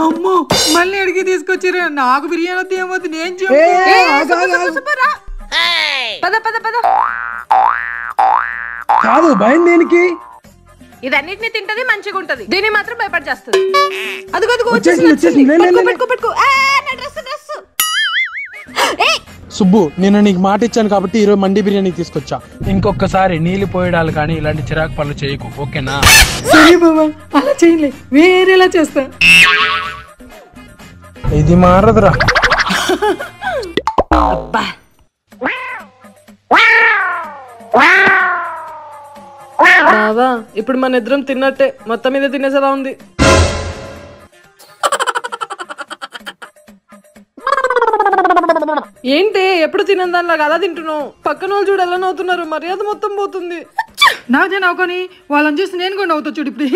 అమ్మో మళ్ళీ అడిగి తీసుకొచ్చారు. నాకు బిర్యానీ వద్దు ఏమవుతుంది నేను పద పద పద. కాదు భయం దేనికి? ఇదన్నిటిని తింటది, మంచిగా ఉంటది. దీన్ని మాత్రం భయపడి చేస్తుంది. సుబ్బు నేను నీకు మాట ఇచ్చాను కాబట్టి ఈరోజు మండి బిర్యానీ తీసుకొచ్చా. ఇంకొకసారి నీళ్ళు పోయడాలు కానీ ఇలాంటి చిరాకు పనులు చేయకు, ఓకేనా? సరే బాబా, అలా చేయలే, వేరేలా చేస్తా. ఇది మారదురా. బావా ఇప్పుడు మన ఇద్దరం తిన్నట్టే, మొత్తం మీద తినేసేలా ఉంది. ఏంటి ఎప్పుడు తినని దానిలాగా అలా తింటున్నావు? పక్కన వాళ్ళు చూడు ఎలా నవ్వుతున్నారు, మర్యాద మొత్తం పోతుంది. నవ్వుకొని వాళ్ళని చూసి నేను కూడా నవ్వుతా చూడు ఇప్పుడు.